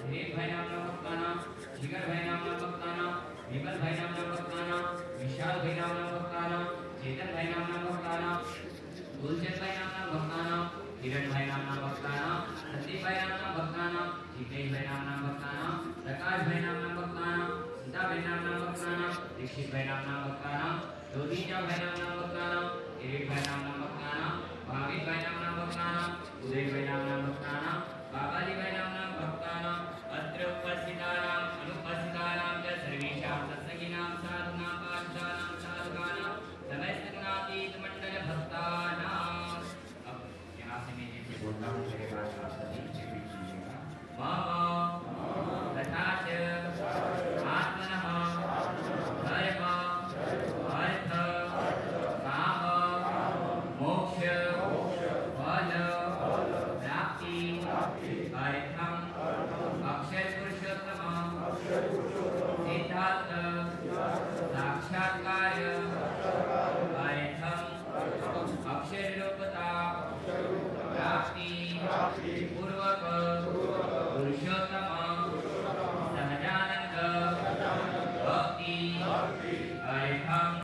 दिलीपभाई नामना भक्तानां, जिगरभाई नामना भक्तानां, विमलभाई नामना भक्तानां, विशालभाई नामना भक्तानां, चेतनभाई नामना भक्तानां, गुलचंदभाई नामना भक्तानां, किरणभाई नामना भक्तानां, संदीपभाई नामना भक्तानां, जितेशभाई नामना भक्तानां, प्रकाशभाई नामना भक्तानां, सीताभाई नामना भक्तानां, दीक्षितभाई नामना भक्तानां, ज्योतिषाभाई नामना भक्तानां, किरीटभाई नामना भक्तानां, भाविकभाई नामना भक्तानां, उदयभाई नामना भक्तानां, बाबाजीभाई नामना भक्तानां, अत्र उपस्थितानां अनुपस्थितानां च सर्वेषां सत्संगिनां साधूनां पाठशालां साधुकानां समस्तगुणातीत मंडल भक्तानां। अब यहाँ से मैं जैसे बोलता हूँ मेरे पास आप सभी रिपीट कीजिएगा। मम तथा च आत्मनः धर्म अर्थ काम मोक्ष फल प्राप्ति अर्थम अक्षर पुरुषोत्तम सिद्धार्थ साक्षात्कार अर्थम अक्षर रूपता प्राप्ति पूर्वक पुरुषोत्तम